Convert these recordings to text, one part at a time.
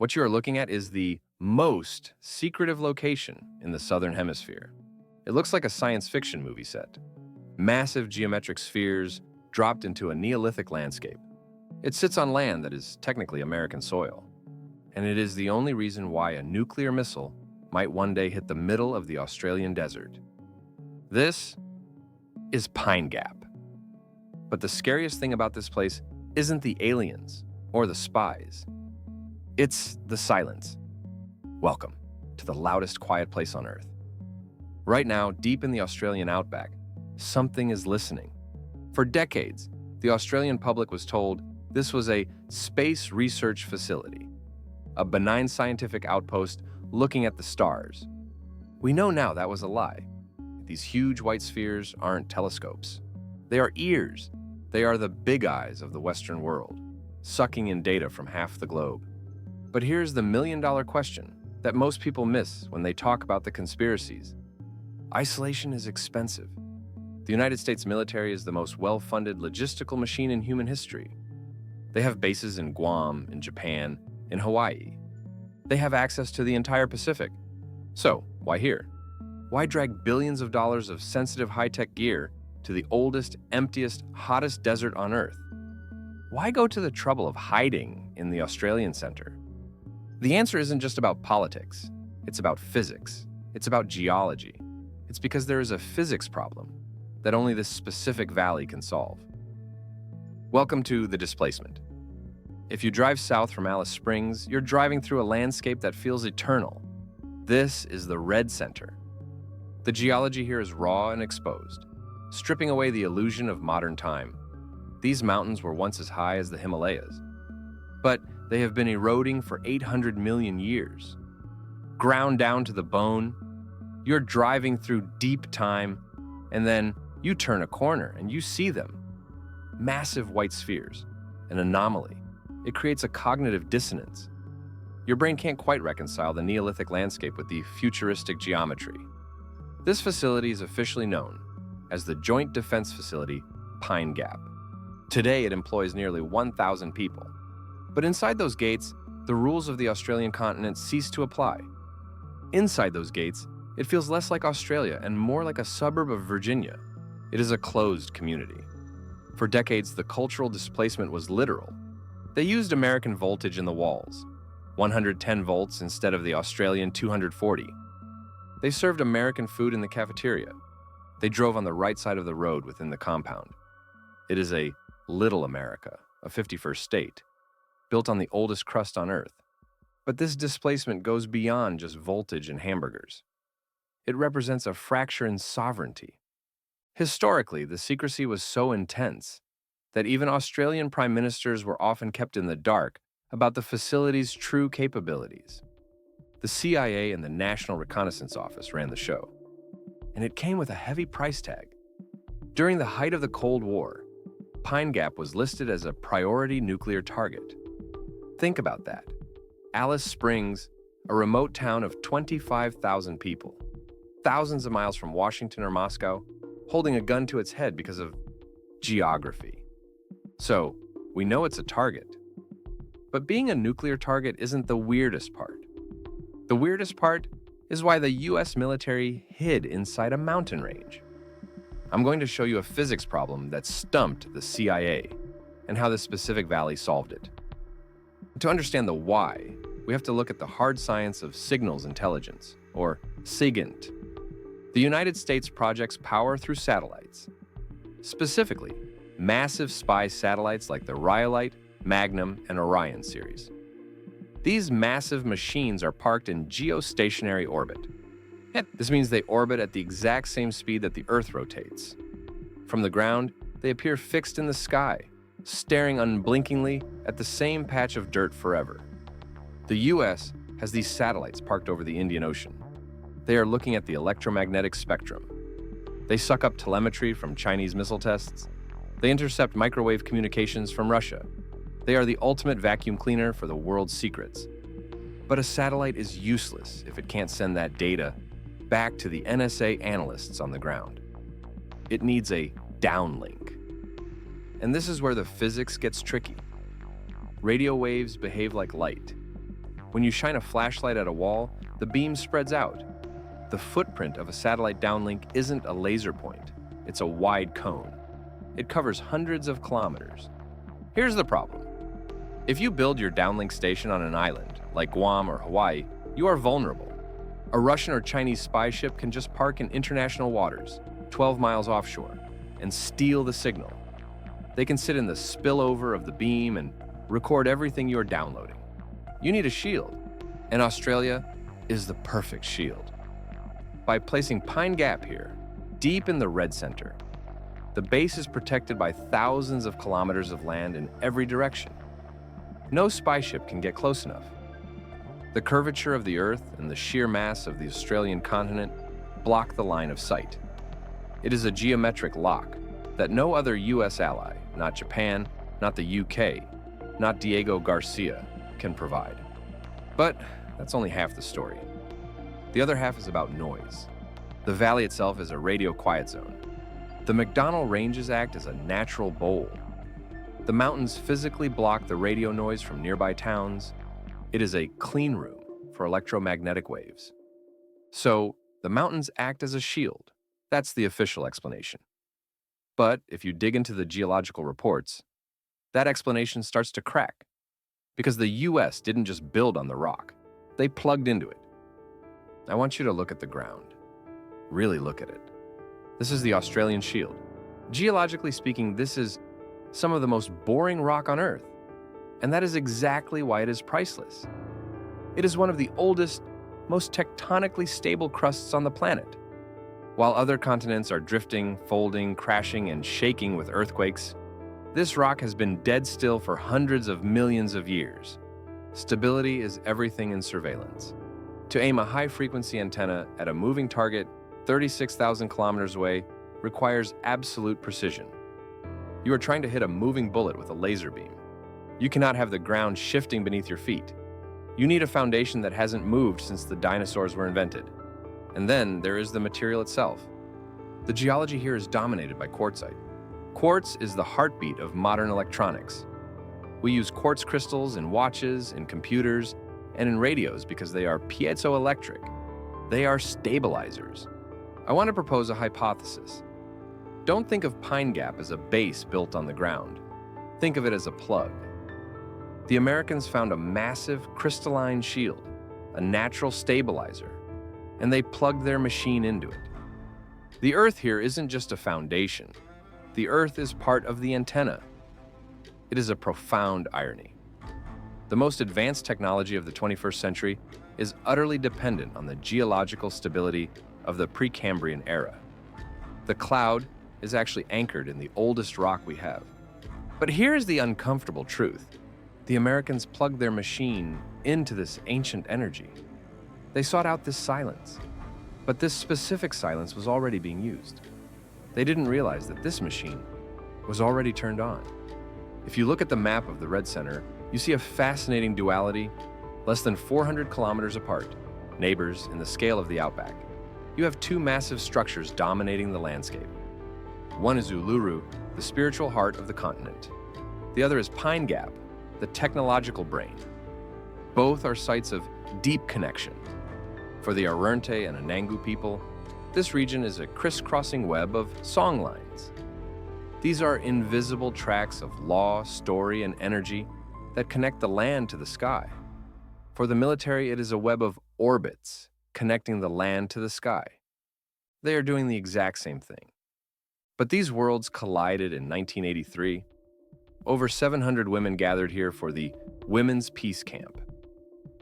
What you are looking at is the most secretive location in the Southern Hemisphere. It looks like a science fiction movie set. Massive geometric spheres dropped into a Neolithic landscape. It sits on land that is technically American soil. And it is the only reason why a nuclear missile might one day hit the middle of the Australian desert. This is Pine Gap. But the scariest thing about this place isn't the aliens or the spies. It's the silence. Welcome to the loudest quiet place on Earth. Right now, deep in the Australian outback, something is listening. For decades, the Australian public was told this was a space research facility, a benign scientific outpost looking at the stars. We know now that was a lie. These huge white spheres aren't telescopes. They are ears. They are the big eyes of the Western world, sucking in data from half the globe. But here's the million-dollar question that most people miss when they talk about the conspiracies. Isolation is expensive. The United States military is the most well-funded logistical machine in human history. They have bases in Guam, in Japan, in Hawaii. They have access to the entire Pacific. So, why here? Why drag billions of dollars of sensitive high-tech gear to the oldest, emptiest, hottest desert on Earth? Why go to the trouble of hiding in the Australian center? The answer isn't just about politics. It's about physics. It's about geology. It's because there is a physics problem that only this specific valley can solve. Welcome to the displacement. If you drive south from Alice Springs, you're driving through a landscape that feels eternal. This is the redcentre. The geology here is raw and exposed, stripping away the illusion of modern time. These mountains were once as high as the Himalayas, but they have been eroding for 800 million years. Ground down to the bone, you're driving through deep time, and then you turn a corner and you see them. Massive white spheres, an anomaly. It creates a cognitive dissonance. Your brain can't quite reconcile the Neolithic landscape with the futuristic geometry. This facility is officially known as the Joint Defense Facility Pine Gap. Today, it employs nearly 1,000 people. But inside those gates, the rules of the Australian continent cease to apply. Inside those gates, it feels less like Australia and more like a suburb of Virginia. It is a closed community. For decades, the cultural displacement was literal. They used American voltage in the walls, 110 volts instead of the Australian 240. They served American food in the cafeteria. They drove on the right side of the road within the compound. It is a little America, a 51st state, built on the oldest crust on Earth. But this displacement goes beyond just voltage and hamburgers. It represents a fracture in sovereignty. Historically, the secrecy was so intense that even Australian prime ministers were often kept in the dark about the facility's true capabilities. The CIA and the National Reconnaissance Office ran the show, and it came with a heavy price tag. During the height of the Cold War, Pine Gap was listed as a priority nuclear target. Think about that. Alice Springs, a remote town of 25,000 people, thousands of miles from Washington or Moscow, holding a gun to its head because of geography. So, we know it's a target. But being a nuclear target isn't the weirdest part. The weirdest part is why the US military hid inside a mountain range. I'm going to show you a physics problem that stumped the CIA and how this specific valley solved it. To understand the why, we have to look at the hard science of signals intelligence, or SIGINT. The United States projects power through satellites. Specifically, massive spy satellites like the Relic, Magnum, and Orion series. These massive machines are parked in geostationary orbit. This means they orbit at the exact same speed that the Earth rotates. From the ground, they appear fixed in the sky, staring unblinkingly at the same patch of dirt forever. The US has these satellites parked over the Indian Ocean. They are looking at the electromagnetic spectrum. They suck up telemetry from Chinese missile tests. They intercept microwave communications from Russia. They are the ultimate vacuum cleaner for the world's secrets. But a satellite is useless if it can't send that data back to the NSA analysts on the ground. It needs a downlink. And this is where the physics gets tricky. Radio waves behave like light. When you shine a flashlight at a wall, the beam spreads out. The footprint of a satellite downlink isn't a laser point, it's a wide cone. It covers hundreds of kilometers. Here's the problem. If you build your downlink station on an island, like Guam or Hawaii, you are vulnerable. A Russian or Chinese spy ship can just park in international waters, 12 miles offshore, and steal the signal. They can sit in the spillover of the beam and record everything you're downloading. You need a shield, and Australia is the perfect shield. By placing Pine Gap here, deep in the redcentre, the base is protected by thousands of kilometers of land in every direction. No spy ship can get close enough. The curvature of the Earth and the sheer mass of the Australian continent block the line of sight. It is a geometric lock that no other US ally, not Japan, not the UK, not Diego Garcia, can provide. But that's only half the story. The other half is about noise. The valley itself is a radio quiet zone. The McDonnell Ranges act as a natural bowl. The mountains physically block the radio noise from nearby towns. It is a clean room for electromagnetic waves. So, the mountains act as a shield. That's the official explanation. But if you dig into the geological reports, that explanation starts to crack. Because the US didn't just build on the rock, they plugged into it. I want you to look at the ground. Really look at it. This is the Australian Shield. Geologically speaking, this is some of the most boring rock on Earth. And that is exactly why it is priceless. It is one of the oldest, most tectonically stable crusts on the planet. While other continents are drifting, folding, crashing, and shaking with earthquakes, this rock has been dead still for hundreds of millions of years. Stability is everything in surveillance. To aim a high-frequency antenna at a moving target 36,000 kilometers away requires absolute precision. You are trying to hit a moving bullet with a laser beam. You cannot have the ground shifting beneath your feet. You need a foundation that hasn't moved since the dinosaurs were invented. And then there is the material itself. The geology here is dominated by quartzite. Quartz is the heartbeat of modern electronics. We use quartz crystals in watches, in computers, and in radios because they are piezoelectric. They are stabilizers. I want to propose a hypothesis. Don't think of Pine Gap as a base built on the ground. Think of it as a plug. The Americans found a massive crystalline shield, a natural stabilizer, and they plugged their machine into it. The Earth here isn't just a foundation. The Earth is part of the antenna. It is a profound irony. The most advanced technology of the 21st century is utterly dependent on the geological stability of the Precambrian era. The cloud is actually anchored in the oldest rock we have. But here's the uncomfortable truth. The Americans plugged their machine into this ancient energy. They sought out this silence, but this specific silence was already being used. They didn't realize that this machine was already turned on. If you look at the map of the redcentre, you see a fascinating duality, less than 400 kilometers apart, neighbors in the scale of the outback. You have two massive structures dominating the landscape. One is Uluru, the spiritual heart of the continent. The other is Pine Gap, the technological brain. Both are sites of deep connection. For the Arrernte and Anangu people, this region is a crisscrossing web of songlines. These are invisible tracks of law, story, and energy that connect the land to the sky. For the military, it is a web of orbits connecting the land to the sky. They are doing the exact same thing. But these worlds collided in 1983. Over 700 women gathered here for the Women's Peace Camp.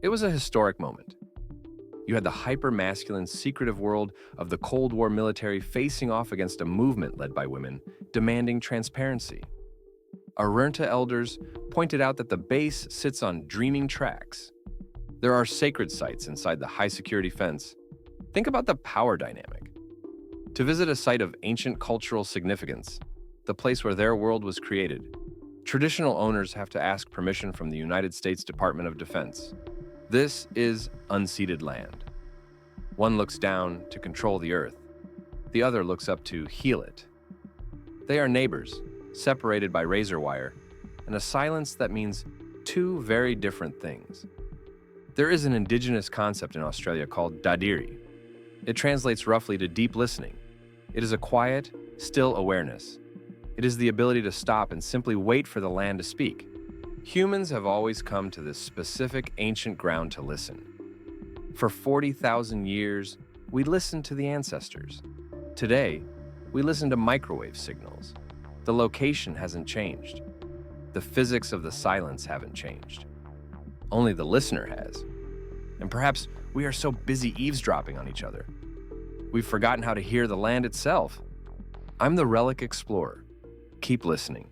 It was a historic moment. You had the hyper-masculine, secretive world of the Cold War military facing off against a movement led by women, demanding transparency. Arrernte elders pointed out that the base sits on dreaming tracks. There are sacred sites inside the high-security fence. Think about the power dynamic. To visit a site of ancient cultural significance, the place where their world was created, traditional owners have to ask permission from the United States Department of Defense. This is unceded land. One looks down to control the earth. The other looks up to heal it. They are neighbors, separated by razor wire, and a silence that means two very different things. There is an indigenous concept in Australia called Dadirri. It translates roughly to deep listening. It is a quiet, still awareness. It is the ability to stop and simply wait for the land to speak. Humans have always come to this specific ancient ground to listen. For 40,000 years, we listened to the ancestors. Today, we listen to microwave signals. The location hasn't changed. The physics of the silence haven't changed. Only the listener has. And perhaps we are so busy eavesdropping on each other, we've forgotten how to hear the land itself. I'm the Relic Explorer. Keep listening.